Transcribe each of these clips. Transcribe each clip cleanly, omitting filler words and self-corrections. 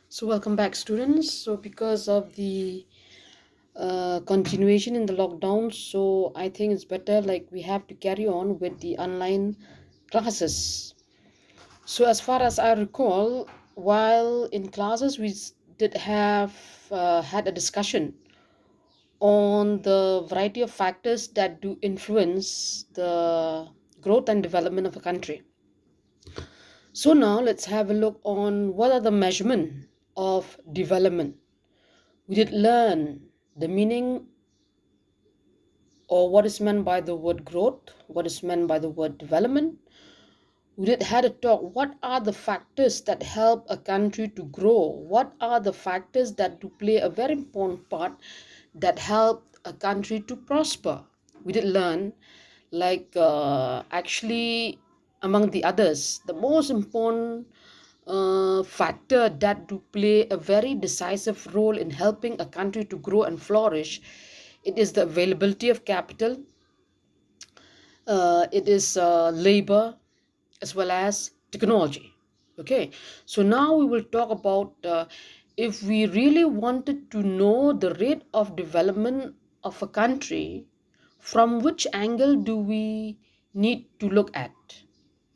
So welcome back, students. So because of the continuation in the lockdown, so I think it's better like we have to carry on with the online classes. So as far as I recall, while in classes we did have had a discussion on the variety of factors that do influence the growth and development of a country. So now let's have a look on what are the measurement of development. We did learn the meaning or what is meant by the word growth, what is meant by the word development. We did had a talk. What are the factors that help a country to grow? What are the factors that do play a very important part that help a country to prosper? We did learn, actually, among the others, the most important factor that do play a very decisive role in helping a country to grow and flourish. It is the availability of capital, it is labor, as well as technology. Okay, so now we will talk about if we really wanted to know the rate of development of a country, from which angle do we need to look at?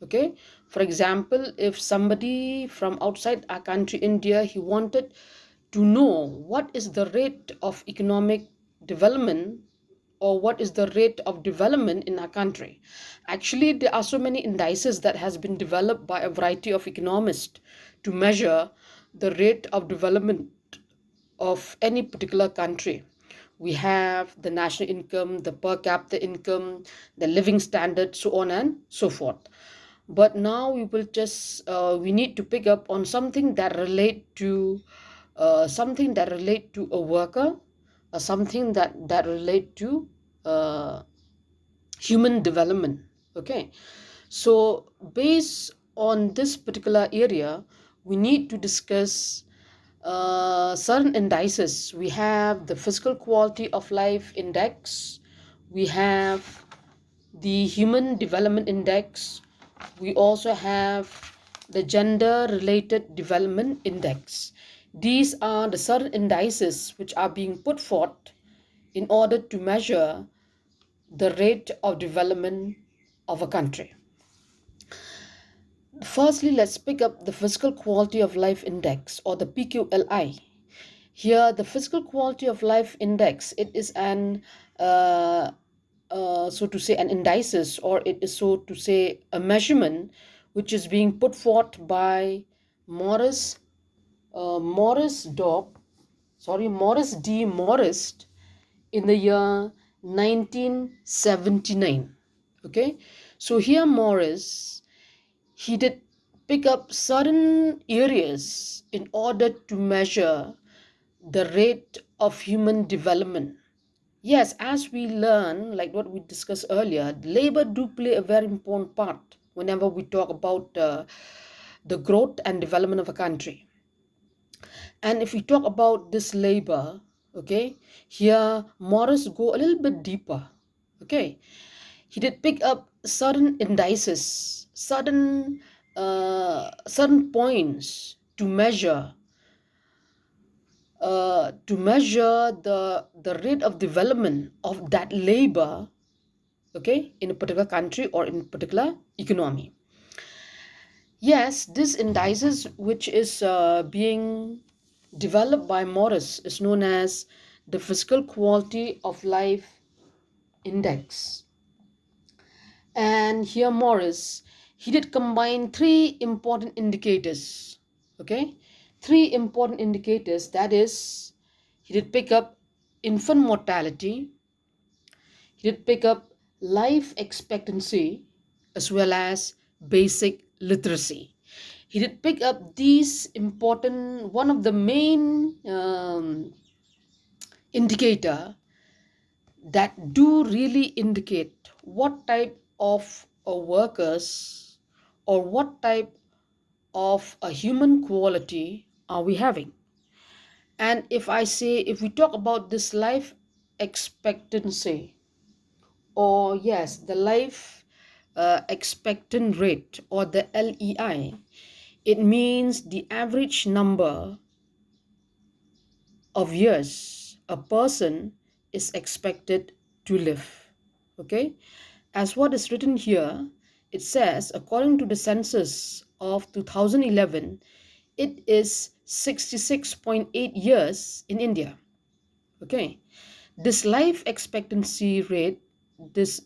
Okay, for example, if somebody from outside our country, India, he wanted to know what is the rate of economic development or what is the rate of development in our country. Actually, there are so many indices that has been developed by a variety of economists to measure the rate of development of any particular country. We have the national income, the per capita income, the living standard, so on and so forth. But now we need to pick up on something that relate to a worker, or something that relate to uh, human development. Okay, so based on this particular area, we need to discuss certain indices. We have the physical quality of life index, we have the human development index, we also have the gender related development index. These are the certain indices which are being put forth in order to measure the rate of development of a country. Firstly, let's pick up the physical quality of life index, or the PQLI. Here, the physical quality of life index, it is uh, so to say, an indices, or it is, so to say, a measurement which is being put forth by Morris, Morris Dobb, Morris D. Morris in the year 1979. Okay, so here Morris, he did pick up certain areas in order to measure the rate of human development. Yes, as we learn, like what we discussed earlier, labor do play a very important part whenever we talk about the growth and development of a country. And if we talk about this labor, okay, here Morris go a little bit deeper. Okay, he did pick up certain indices, certain points to measure the rate of development of that labor, okay, in a particular country or in a particular economy. Yes, this indices which is being developed by Morris is known as the physical quality of life index. And here Morris, he did combine three important indicators. Okay, three important indicators, that is, he did pick up infant mortality, he did pick up life expectancy, as well as basic literacy. He did pick up these important, one of the main indicator that do really indicate what type of workers or what type of a human quality are we having. And if we talk about this life expectancy, or yes, the life expectant rate, or the LEI, It means the average number of years a person is expected to live. Okay, as what is written here, it says according to the census of 2011, it is 66.8 years in India. Okay, this life expectancy rate, this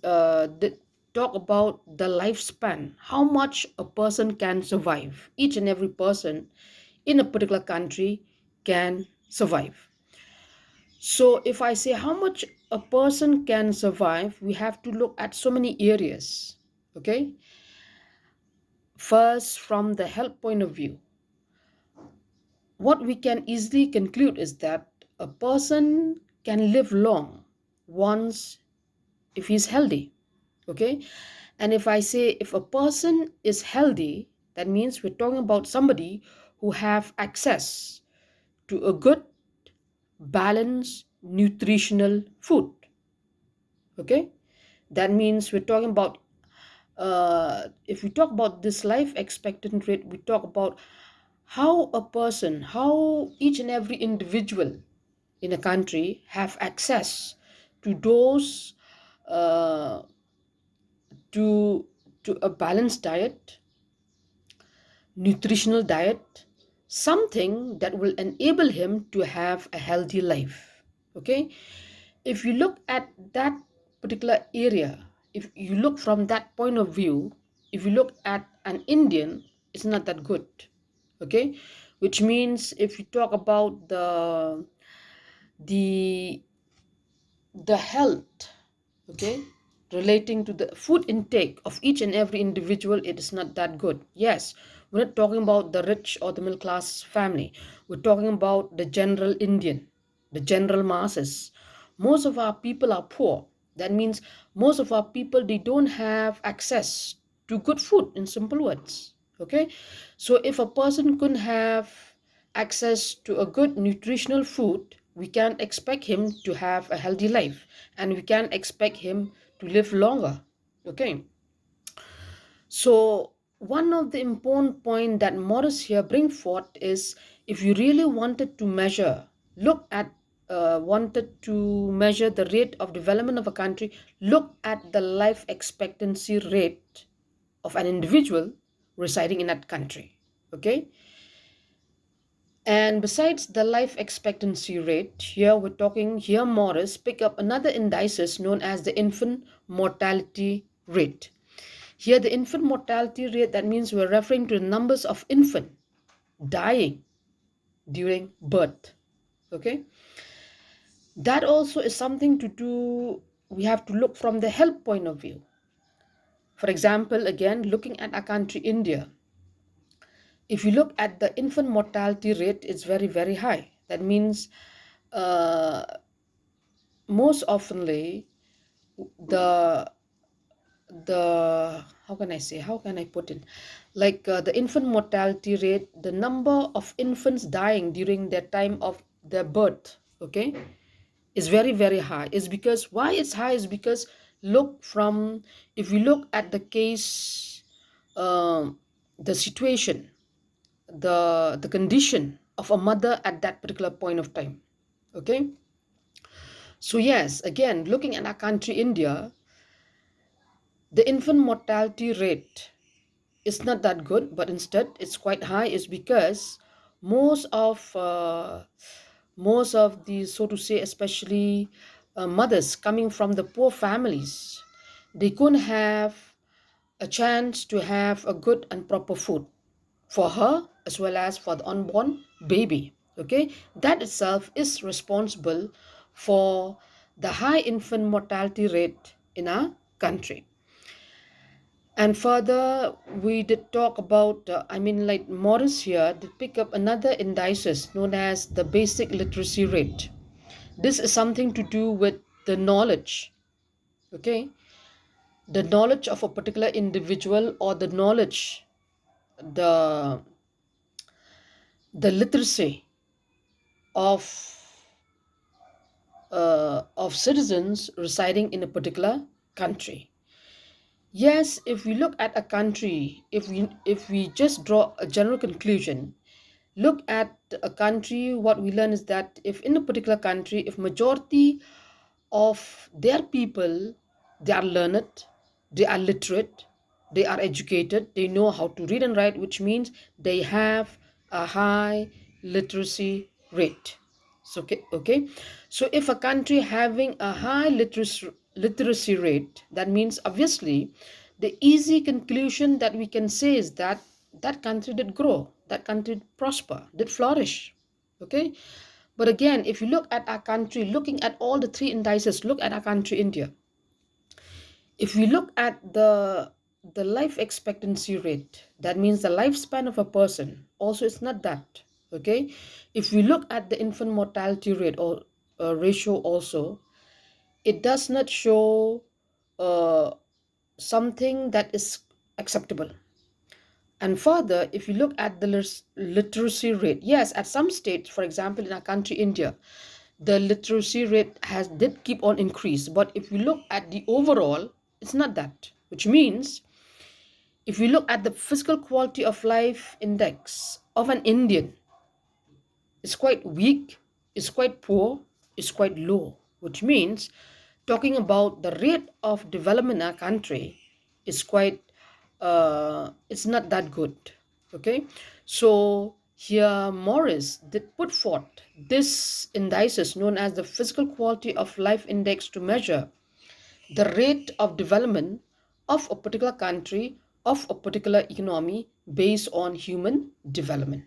talk about the lifespan, how much a person can survive. Each and every person in a particular country can survive. So if I say how much a person can survive, we have to look at so many areas. Okay, first, from the health point of view, what we can easily conclude is that a person can live long once if he's healthy. Okay, and if I say if a person is healthy, that means we're talking about somebody who have access to a good balanced nutritional food. Okay, that means we're talking about if we talk about this life expectant rate, we talk about how a person, how each and every individual in a country have access to those uh, to a balanced diet, nutritional diet, something that will enable him to have a healthy life. Okay, if you look at that particular area, if you look from that point of view, if you look at an Indian, it's not that good. Okay, which means if you talk about the the health, okay, relating to the food intake of each and every individual, it is not that good. Yes, we're not talking about the rich or the middle class family, we're talking about the general Indian, the general masses. Most of our people are poor. That means most of our people, they don't have access to good food, in simple words. Okay, so if a person couldn't have access to a good nutritional food, we can't expect him to have a healthy life, and we can't expect him to live longer. Okay, so one of the important point that Morris here bring forth is, if you really wanted to measure, look at wanted to measure the rate of development of a country, look at the life expectancy rate of an individual residing in that country. Okay, and besides the life expectancy rate, here we're talking, here Morris pick up another indices known as the infant mortality rate. Here the infant mortality rate, that means we're referring to the numbers of infant dying during birth. Okay, that also is something to do, we have to look from the health point of view. For example, again, looking at our country India, if you look at the infant mortality rate, it's very very high. That means uh, most oftenly the how can I say, how can I put it, like the infant mortality rate, the number of infants dying during their time of their birth, okay, is very very high. Is because, why it's high is because, look from, if you look at the case, the situation, the condition of a mother at that particular point of time. Okay, so yes, again, looking at our country India, the infant mortality rate is not that good, but instead it's quite high. Is because most of uh, most of the, so to say, especially mothers coming from the poor families, they couldn't have a chance to have a good and proper food for her as well as for the unborn baby. Okay, that itself is responsible for the high infant mortality rate in our country. And further, we did talk about, like Morris here did pick up another indices known as the basic literacy rate. This is something to do with the knowledge, okay? The knowledge of a particular individual, or the knowledge, the literacy of of citizens residing in a particular country. Yes, if we look at a country, if we just draw a general conclusion, look at a country, what we learn is that if in a particular country, if majority of their people, they are learned, they are literate, they are educated, they know how to read and write, which means they have a high literacy rate. So okay, so if a country having a high literacy rate, that means obviously the easy conclusion that we can say is that that country did grow, that country did prosper, did flourish. Okay, but again, if you look at our country, looking at all the three indices, look at our country, India. If we look at the life expectancy rate, that means the lifespan of a person, also it's not that. Okay, if we look at the infant mortality rate or ratio, also it does not show uh, something that is acceptable. And further, if you look at the literacy rate, yes, at some states, for example, in our country, India, the literacy rate has did keep on increase. But if we look at the overall, it's not that. Which means, if we look at the physical quality of life index of an Indian, it's quite weak, it's quite poor, it's quite low. Which means, talking about the rate of development in our country is quite it's not that good. Okay, so here Morris did put forth this indices known as the physical quality of life index to measure the rate of development of a particular country, of a particular economy based on human development.